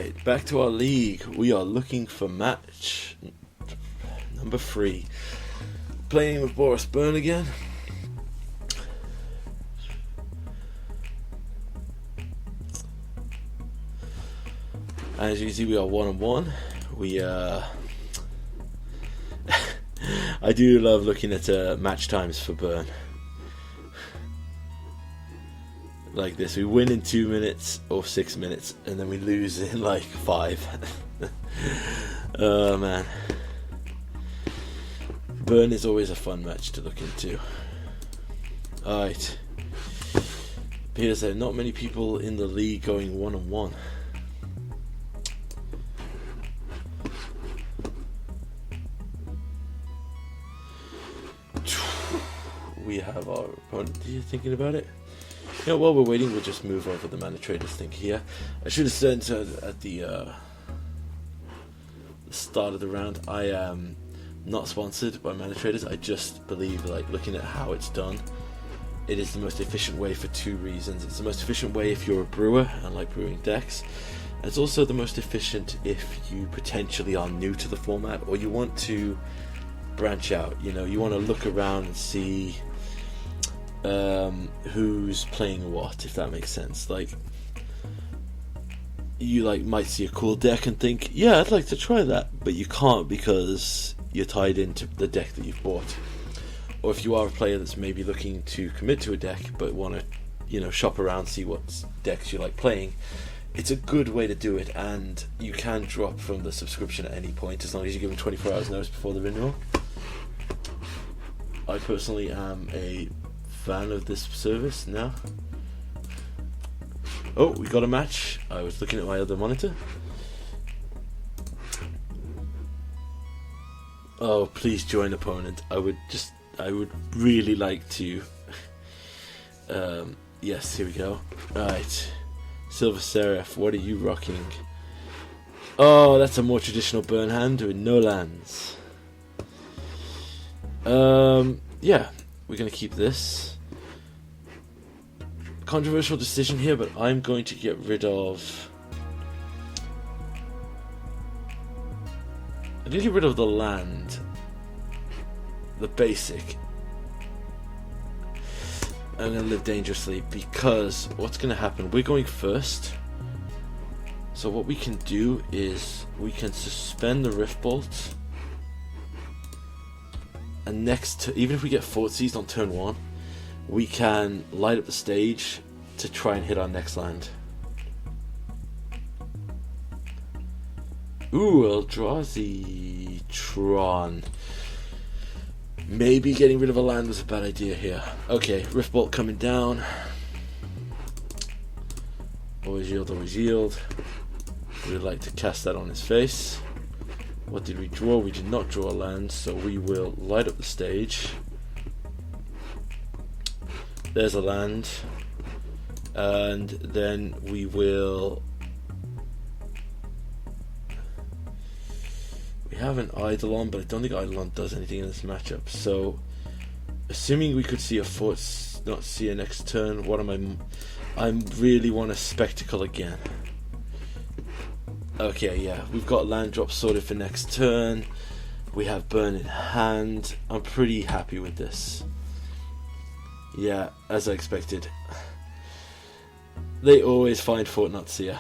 Alright, back to our league. We are looking for match number 3. Playing with Boros Burn again. As you can see, we are 1-1. We I do love looking at match times for Burn. Like this, we win in 2 minutes or 6 minutes, and then we lose in like 5. Oh man, Burn is always a fun match to look into. Alright, appears there are not many people in the league going 1-on-1. We have our opponent here thinking about it. Yeah, while we're waiting, we'll just move over the mana traders thing here. I should have said at the start of the round, I am not sponsored by mana traders. I just believe, like, looking at how it's done, it is the most efficient way for 2 reasons. It's the most efficient way if you're a brewer and like brewing decks. It's also the most efficient if you potentially are new to the format or you want to branch out. You know, you want to look around and see who's playing what, if that makes sense. Like, you might see a cool deck and think, yeah, I'd like to try that, but you can't because you're tied into the deck that you've bought. Or if you are a player that's maybe looking to commit to a deck but want to, you know, shop around, see what decks you like playing, it's a good way to do it. And you can drop from the subscription at any point as long as you give them 24 hours notice before the renewal. I personally am a fan of this service now. Oh, we got a match. I was looking at my other monitor. Oh, please join opponent. I would really like to. Yes, here we go. Right, Silver Seraph, what are you rocking? Oh, that's a more traditional burn hand with no lands. Yeah, we're gonna keep this. Controversial decision here, but I'm going to get rid of. I'm gonna get rid of the land, the basic. I'm gonna live dangerously because what's gonna happen? We're going first. So what we can do is we can suspend the Rift Bolt. And next, even if we get Fort Seized on turn 1, we can light up the stage to try and hit our next land. Ooh, Eldrazi, Tron. Maybe getting rid of a land was a bad idea here. Okay, Rift Bolt coming down. Always yield, always yield. We'd like to cast that on his face. What did we draw? We did not draw a land, so we will light up the stage. There's a land. And then we will... We have an Eidolon, but I don't think Eidolon does anything in this matchup. So, assuming we could see a foot, not see a next turn, what am I really want a Spectacle again. Okay, yeah, we've got land drop sorted for next turn. We have Burn in hand. I'm pretty happy with this. Yeah, as I expected. They always find Fort Notsia.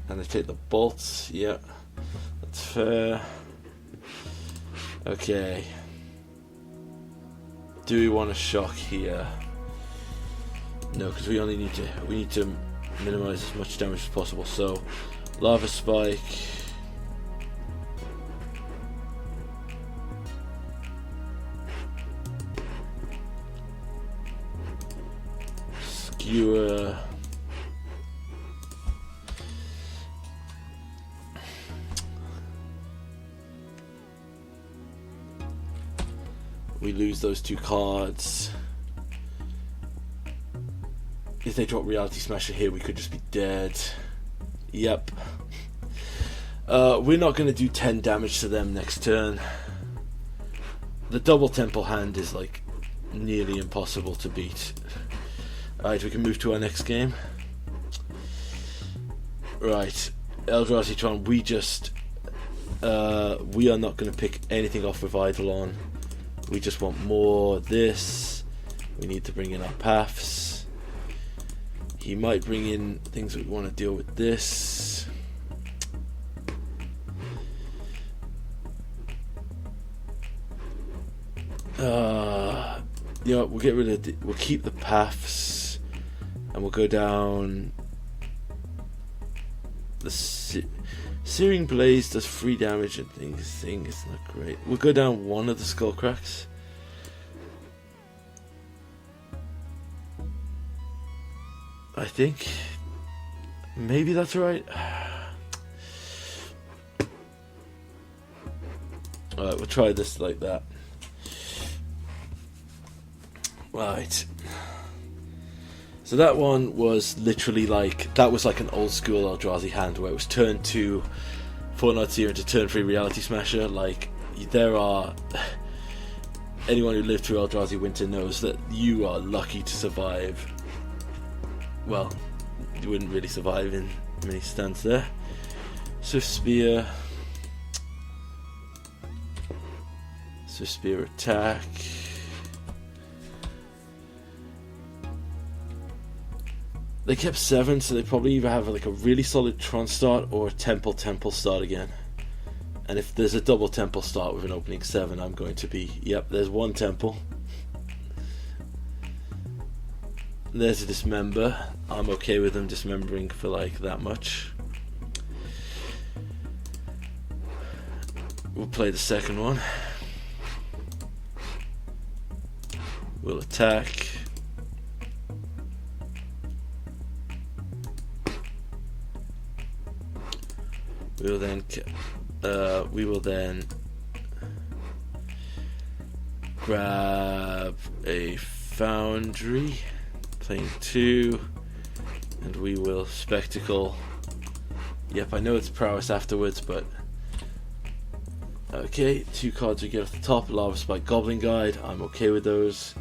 And they take the bolts. Yeah, that's fair. Okay. Do we want a shock here? No, because we need to minimize as much damage as possible. So, Lava Spike. Skewer. We lose those 2 cards. If they drop Reality Smasher here, we could just be dead. Yep. We're not going to do 10 damage to them next turn. The double temple hand is like nearly impossible to beat. Alright, we can move to our next game. Right, Eldrazi Tron, we are not going to pick anything off Revival on. We just want more this. We need to bring in our paths. He might bring in things that we want to deal with this. You know, we'll get rid of we'll keep the paths, and we'll go down. The Searing Blaze does 3 damage and things. It's not great. We'll go down one of the skull cracks. I think maybe that's right. Alright, we'll try this like that. Right. So that one was literally like, that was like an old school Eldrazi hand where it was turn 2 Fortnite Seer into turn 3 Reality Smasher. Like, there are... anyone who lived through Eldrazi Winter knows that you are lucky to survive. Well, you wouldn't really survive in many stands there. Swift Spear. Swift Spear attack. They kept 7, so they probably either have like a really solid Tron start or a Temple start again. And if there's a double Temple start with an opening 7, I'm going to be, yep, there's one Temple. There's a Dismember. I'm okay with them dismembering for like that much. We'll play the second one. We'll attack. We will then grab a Foundry, playing 2, and we will Spectacle. Yep, I know it's prowess afterwards, but okay. 2 cards we get off the top. Lava Spike, Goblin Guide. I'm okay with those.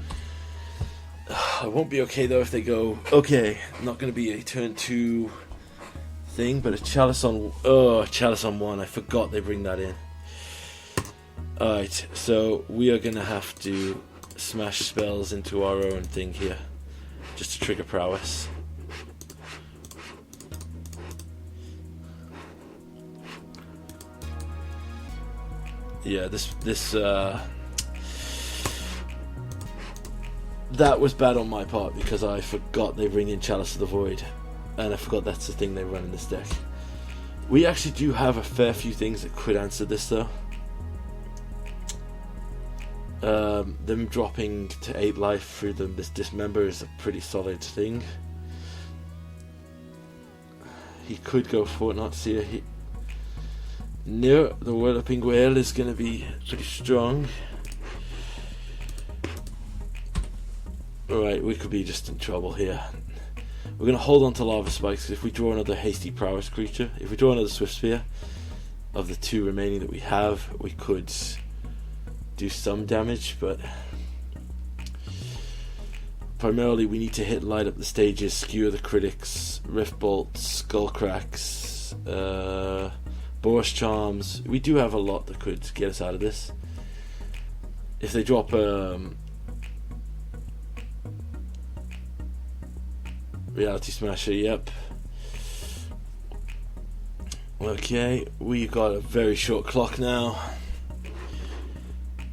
I won't be okay though if they go okay. Not going to be a turn 2 thing, but a Chalice on Chalice on 1. I forgot they bring that in. Alright, so we are gonna have to smash spells into our own thing here just to trigger prowess. Yeah, this that was bad on my part because I forgot they bring in Chalice of the Void. And I forgot that's the thing they run in this deck. We actually do have a fair few things that could answer this though. Them dropping to 8 life through this Dismember is a pretty solid thing. He could go Fortnite Seer. No, the Whirlping Whale is going to be pretty strong. Alright, we could be just in trouble here. We're going to hold on to Lava Spikes because if we draw another Hasty Prowess creature, if we draw another Swift Spear, of the 2 remaining that we have, we could do some damage, but primarily we need to light up the stages, skewer the critics, Rift Bolts, Skull Cracks, Boros Charms. We do have a lot that could get us out of this. If they drop Reality Smasher, yep. Okay, we got a very short clock now.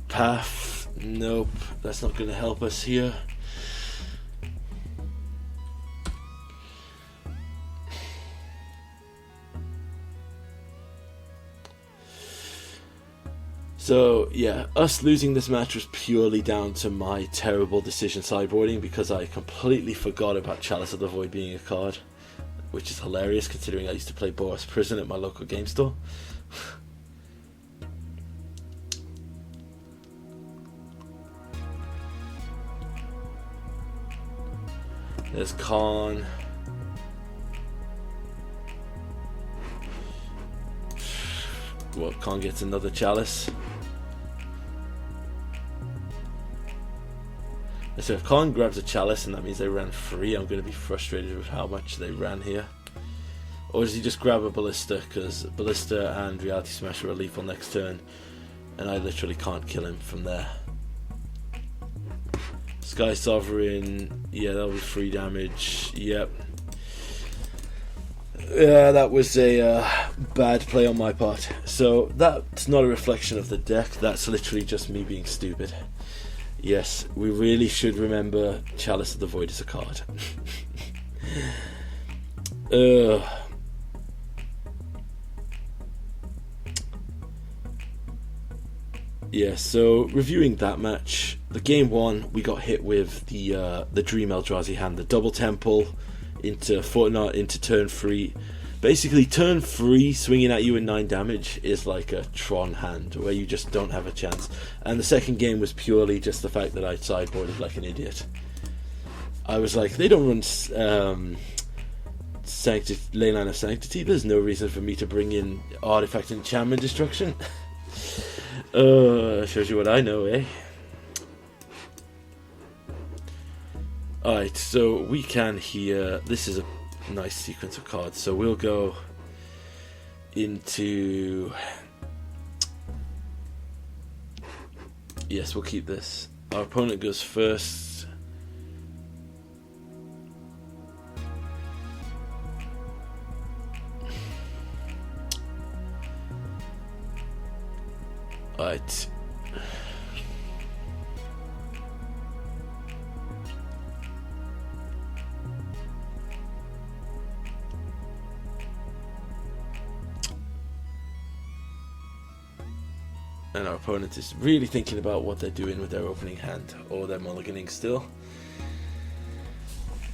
Path, nope, that's not going to help us here. So yeah, us losing this match was purely down to my terrible decision sideboarding because I completely forgot about Chalice of the Void being a card, which is hilarious considering I used to play Boros Prison at my local game store. There's Khan. hope Khan gets another chalice. So if Khan grabs a chalice and that means they ran free, I'm going to be frustrated with how much they ran here. Or does he just grab a Ballista, because Ballista and Reality Smasher are lethal next turn, and I literally can't kill him from there. Sky Sovereign, yeah, that'll be 3 damage, yep. Yeah, that was a bad play on my part. So that's not a reflection of the deck, that's literally just me being stupid. Yes, we really should remember Chalice of the Void is a card. Yeah, so reviewing that match, the game 1 we got hit with the Dream Eldrazi hand, the double temple into Fortnite into turn 3. Basically, turn 3 swinging at you in 9 damage is like a Tron hand where you just don't have a chance. And the second game was purely just the fact that I sideboarded like an idiot. I was like, they don't run Leyline of Sanctity. There's no reason for me to bring in Artifact Enchantment Destruction. Shows you what I know, eh? Alright, so we can here. This is a nice sequence of cards. So we'll go into. Yes, we'll keep this. Our opponent goes first. Alright. And our opponent is really thinking about what they're doing with their opening hand, or they're mulliganing still.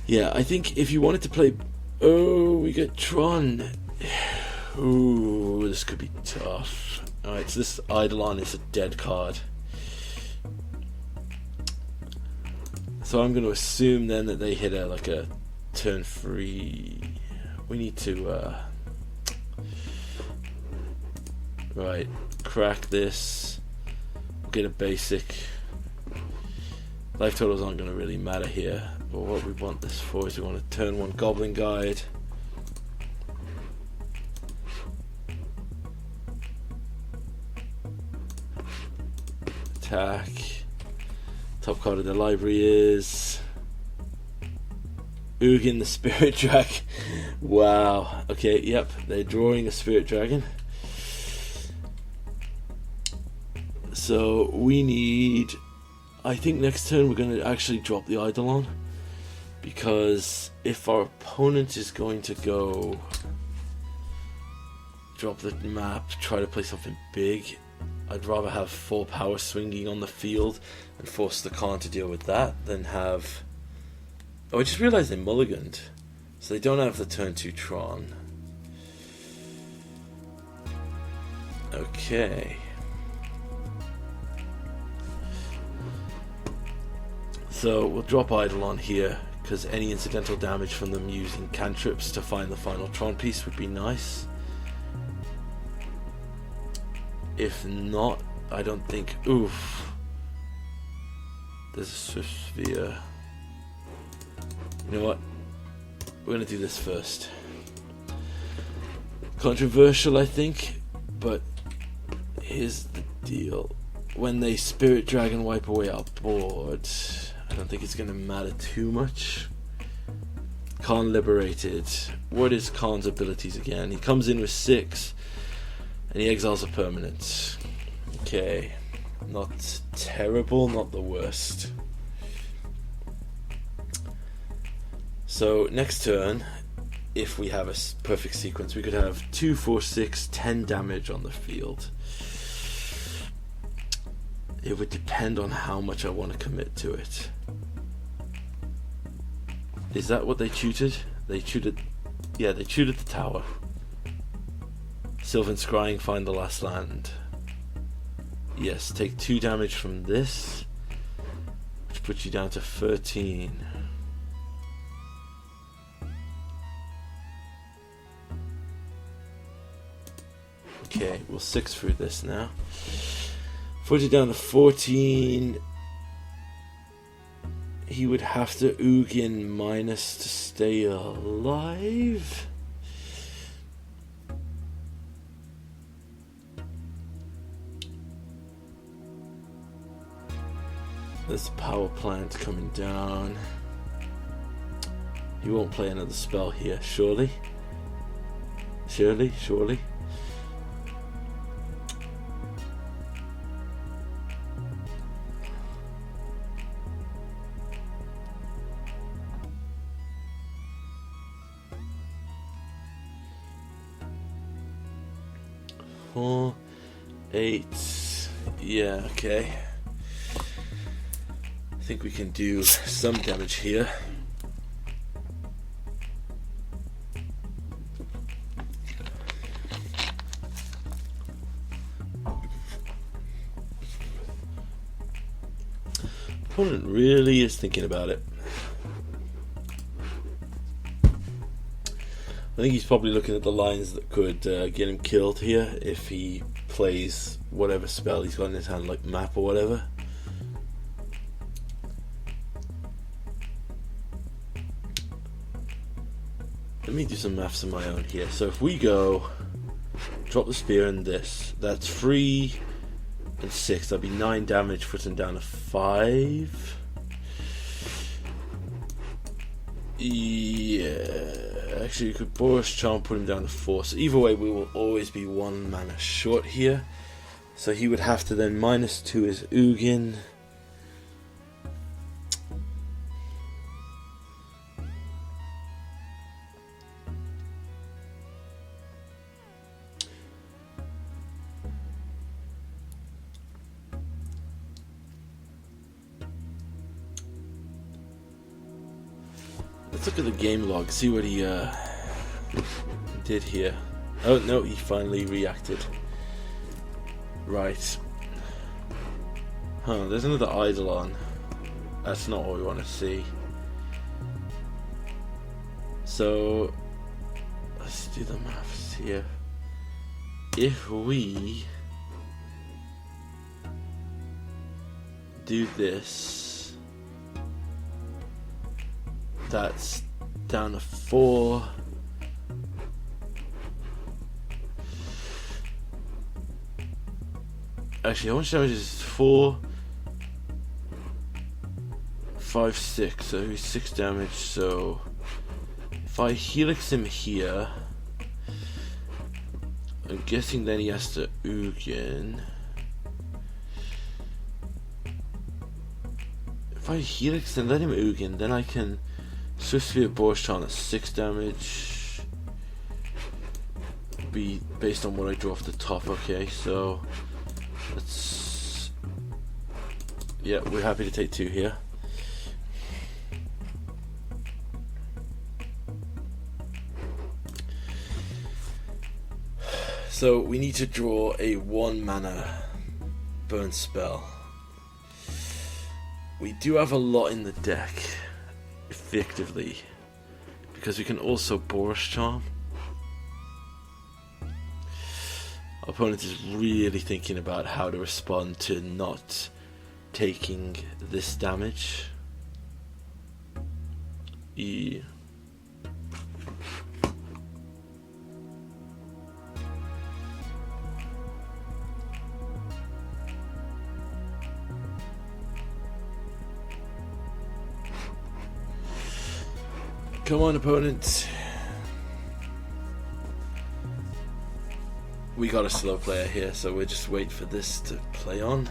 Yeah, I think if you wanted to play... Oh, we get Tron. Ooh, this could be tough. Alright, so this Eidolon is a dead card. So I'm going to assume then that they hit like a turn 3. We need to... Right, crack this. Get a basic. Life totals aren't going to really matter here. But what we want this for is we want to turn 1 Goblin Guide. Attack. Top card of the library is Ugin the Spirit Dragon. Wow. Okay, yep, they're drawing a Spirit Dragon. So we need, I think next turn we're going to actually drop the Eidolon, because if our opponent is going to go drop the map, try to play something big, I'd rather have 4 power swinging on the field and force the Khan to deal with that than have... Oh, I just realised they mulliganed, so they don't have the turn 2 Tron. Okay. So we'll drop Eidolon here, because any incidental damage from them using cantrips to find the final Tron piece would be nice. If not, I don't think... Oof. There's a Swift Sphere. You know what? We're going to do this first. Controversial, I think, but here's the deal. When they Spirit Dragon wipe away our board, I don't think it's going to matter too much. Khan liberated. What is Khan's abilities again? He comes in with 6 and he exiles a permanent. Okay, not terrible, not the worst. So next turn, if we have a perfect sequence, we could have 2, 4, 6, 10 damage on the field. It would depend on how much I want to commit to it. Is that what they tutored? They tutored... Yeah, they tutored the tower. Sylvan Scrying, find the last land. Yes, take 2 damage from this, which puts you down to 13. Okay, we'll almost 6 through this now. 40 down to 14. He would have to Ugin minus to stay alive. There's the power plant coming down. He won't play another spell here, surely. Surely. Four, 8. Yeah, okay. I think we can do some damage here. Opponent really is thinking about it. I think he's probably looking at the lines that could get him killed here if he plays whatever spell he's got in his hand, like map or whatever. Let me do some maths of my own here. So if we go drop the spear in this, that's 3 and 6, that'd be 9 damage, put him down to 5. Yeah, actually you could Boros Charm, put him down to 4. So either way we will always be 1 mana short here. So he would have to then -2 his Ugin. Let's look at the game log, see what he did here. Oh no, he finally reacted. Right. Huh, there's another idol on. That's not what we want to see. So, let's do the maths here. If we do this, that's down to 4. Actually, how much damage is 4? 5, 6. So he's 6 damage. So if I helix him here, I'm guessing then he has to Ugin. If I helix and let him Ugin, then I can Swift Sphere Boros Charm at 6 damage. Be based on what I draw off the top. Okay, so let's. Yeah, we're happy to take 2 here. So we need to draw a 1 mana burn spell. We do have a lot in the deck, effectively, because we can also Boros Charm. Our opponent is really thinking about how to respond to not taking this damage. Yeah. Come on, opponent. We got a slow player here, so we're just waiting for this to play on.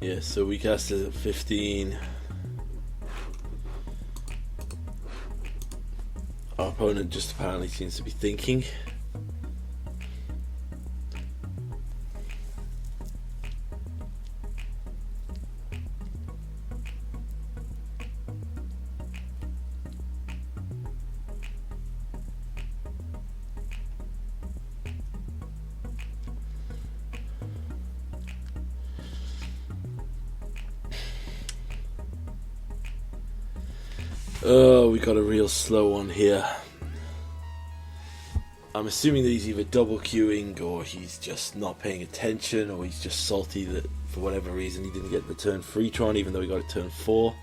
Yeah, so we casted at 15. Our opponent just apparently seems to be thinking. Oh, we got a real slow one here. I'm assuming that he's either double queuing, or he's just not paying attention, or he's just salty that for whatever reason he didn't get the turn 3 Tron even though he got a turn 4.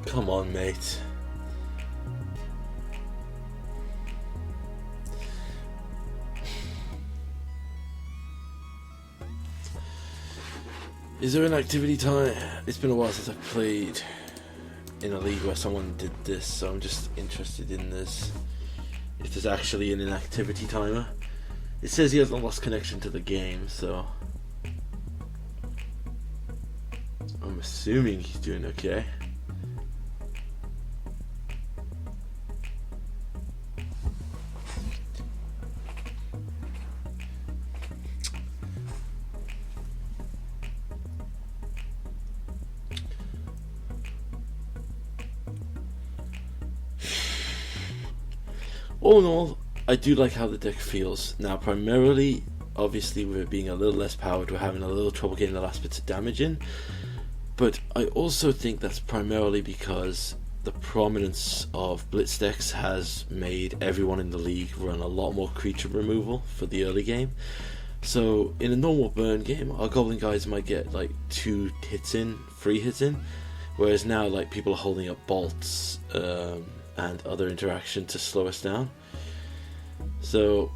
Come on, mate. Is there an activity time? It's been a while since I've played in a league where someone did this, so I'm just interested in this. If there's actually an inactivity timer. It says he hasn't lost connection to the game, so I'm assuming he's doing okay. All in all, I do like how the deck feels. Now, primarily, obviously, with it being a little less powered, we're having a little trouble getting the last bits of damage in. But I also think that's primarily because the prominence of blitz decks has made everyone in the league run a lot more creature removal for the early game. So, in a normal burn game, our goblin guys might get like 2 hits in, 3 hits in, whereas now, like, people are holding up bolts and other interaction to slow us down. So,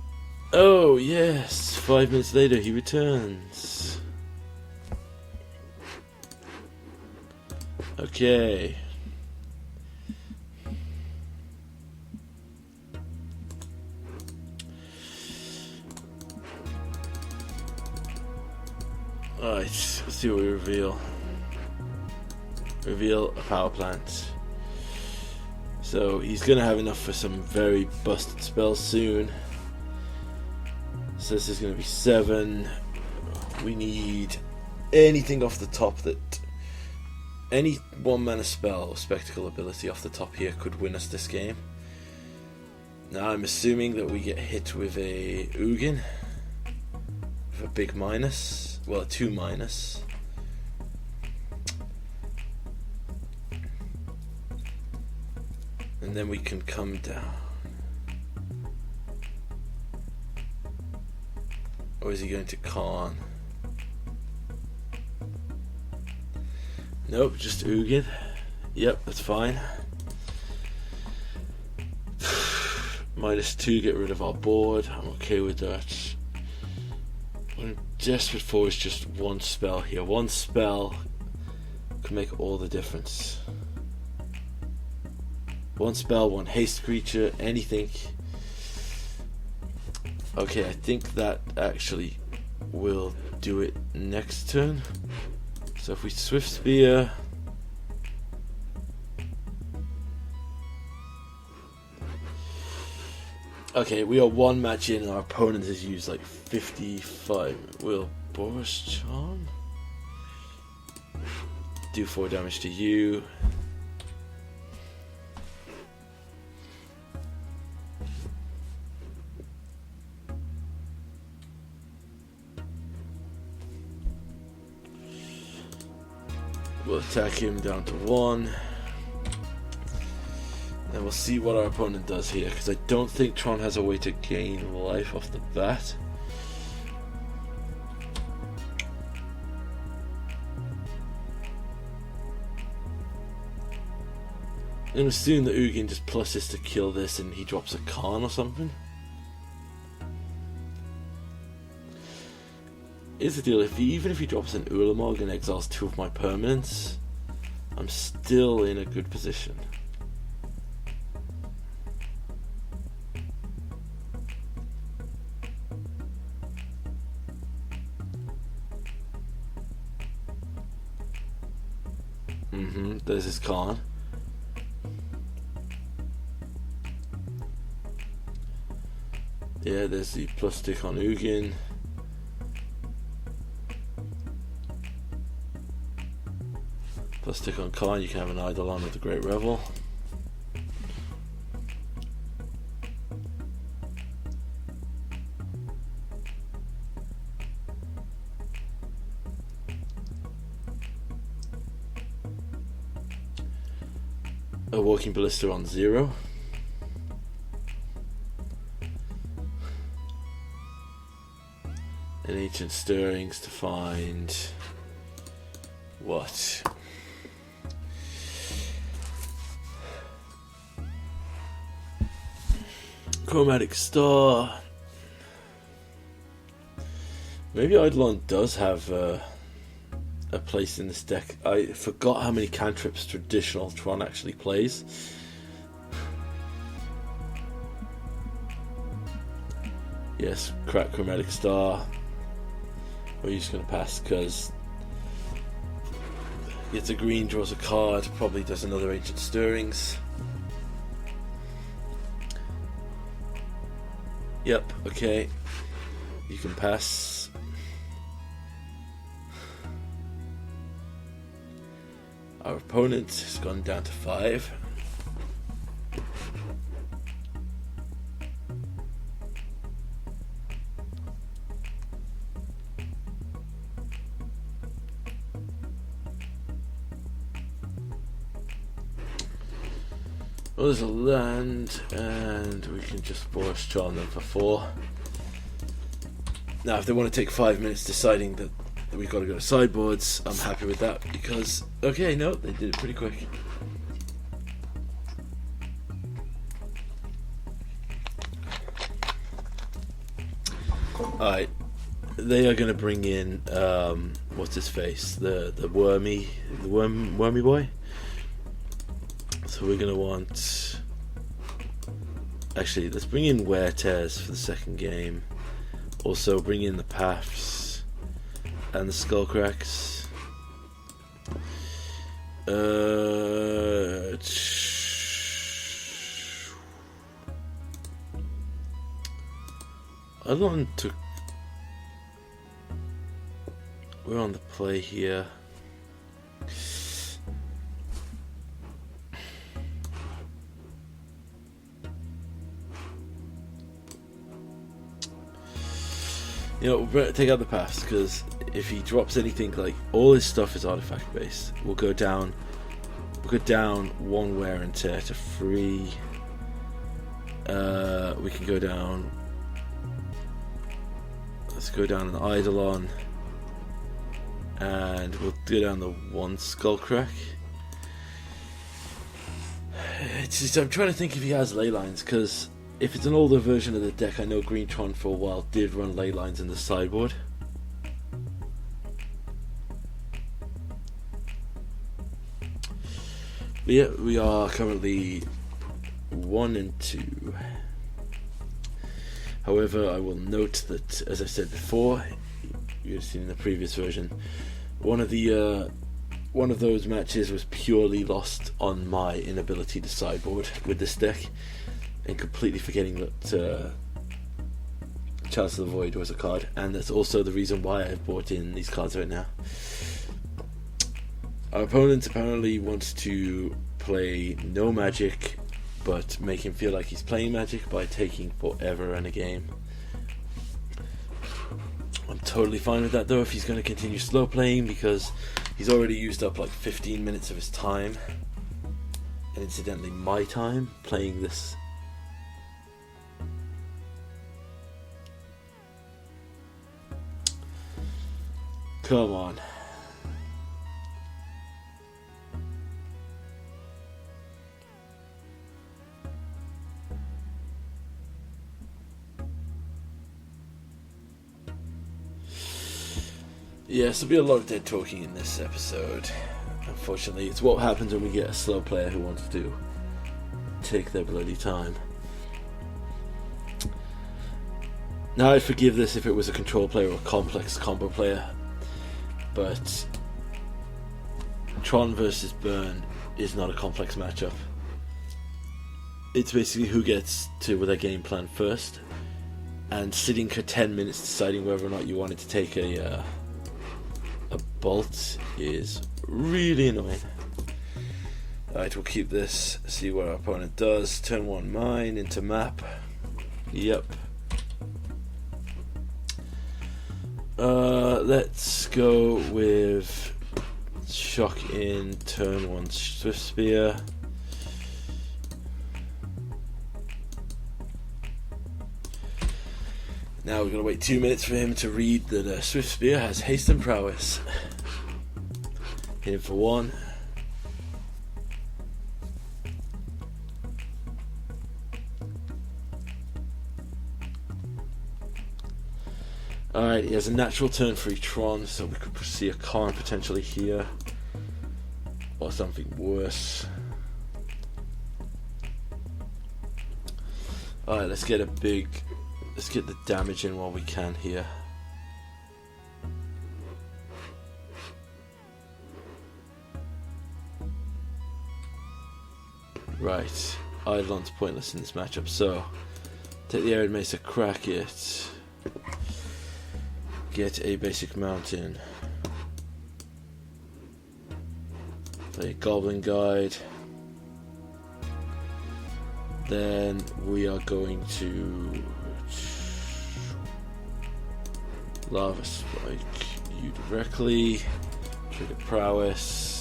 oh yes, 5 minutes later he returns. Okay. Alright, let's see what we reveal. Reveal a power plant. So he's going to have enough for some very busted spells soon. So this is going to be 7. We need anything off the top that... Any 1 mana spell or spectacle ability off the top here could win us this game. Now I'm assuming that we get hit with a Ugin. With a big minus. Well, a 2 minus. And then we can come down. Or is he going to Khan? Nope, just Ugin. Yep, that's fine. -2, get rid of our board. I'm okay with that. What I'm desperate for is just 1 spell here. 1 spell can make all the difference. 1 spell, 1 haste creature, anything. Okay, I think that actually will do it next turn. So if we Swift Spear, okay, we are 1 match in and our opponent has used like 55. Will Boros Charm do 4 damage to you? We'll attack him down to 1. And we'll see what our opponent does here, because I don't think Tron has a way to gain life off the bat. I'm going to assume that Ugin just pluses to kill this and he drops a Khan or something. Here's the deal, even if he drops an Ulamog and exiles 2 of my permanents, I'm still in a good position. There's his Khan. Yeah, there's the plus stick on Ugin. Plus stick on Khan, you can have an Eidolon of the Great Revel. A Walking Ballista on 0. And Ancient Stirrings to find what? Chromatic Star. Maybe Eidolon does have a place in this deck. I forgot how many cantrips traditional Tron actually plays. Yes, crack Chromatic Star. We're just going to pass because gets a green, draws a card, probably does another Ancient Stirrings. Yep, okay. You can pass. Our opponent has gone down to 5. Well, there's a land, and we can just Boros charm them for 4. Now, if they want to take 5 minutes deciding that we've got to go to sideboards, I'm happy with that because, okay, no, they did it pretty quick. Alright, they are going to bring in, what's his face? The wormy boy? So we're going to want... Actually, let's bring in Wear Tears for the second game. Also bring in the Paths and the Skullcracks. Eidolon took... We're on the play here. You know, we'll take out the Paths because if he drops anything, like all his stuff is artifact based. We'll go down 1 Wear and Tear to 3. We can go down. Let's go down an Eidolon, and we'll go down the 1 Skullcrack. It's just, I'm trying to think if he has ley lines because. If it's an older version of the deck, I know Green Tron for a while did run ley lines in the sideboard. But yeah, we are currently 1 and 2. However, I will note that, as I said before, you've seen in the previous version, one of those matches was purely lost on my inability to sideboard with this deck. And completely forgetting that Chalice of the Void was a card, and that's also the reason why I've bought in these cards right now. Our opponent apparently wants to play no magic, but make him feel like he's playing magic by taking forever in a game. I'm totally fine with that though if he's going to continue slow playing, because he's already used up like 15 minutes of his time, and incidentally my time, playing this. Come on. Yes, there'll be a lot of dead talking in this episode. Unfortunately, it's what happens when we get a slow player who wants to take their bloody time. Now, I'd forgive this if it was a control player or a complex combo player. But Tron versus Burn is not a complex matchup. It's basically who gets to with their game plan first. and sitting for 10 minutes deciding whether or not you wanted to take a bolt is really annoying. Alright, we'll keep this, see what our opponent does. Turn 1 mine into map. Yep. Let's go with shock in turn 1 Swift Spear. Now we're going to wait 2 minutes for him to read that Swift Spear has haste and prowess. Hit him for 1. Alright, he has a natural turn for Tron, so we could see a Karn potentially here. Or something worse. Alright, let's get the damage in while we can here. Right, Eidolon's pointless in this matchup, so take the Arid Mace, crack it. Get a basic mountain. Play a Goblin Guide. Then we are going to Lava Spike you directly. Trigger Prowess.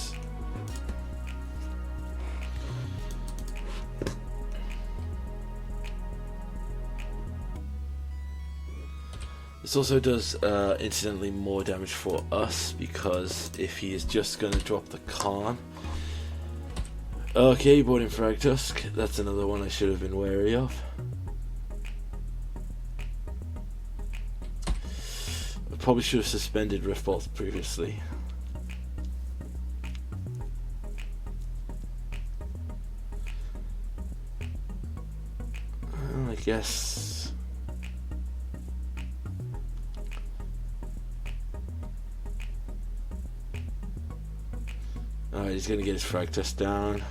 This also does incidentally more damage for us, because if he is just going to drop the Karn. Okay, bought in Frag Tusk. That's another one I should have been wary of. I probably should have suspended Rift Bolt previously. Well, I guess. Alright, he's gonna get his frag test down.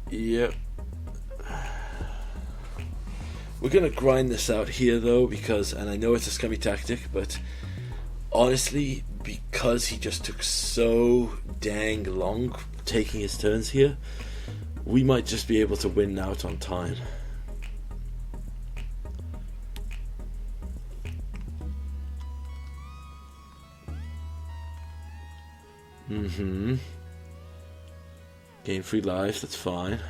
Yep. We're gonna grind this out here though, because, and I know it's a scummy tactic, but honestly, because he just took so dang long taking his turns here, we might just be able to win out on time. Gain 3 lives, that's fine.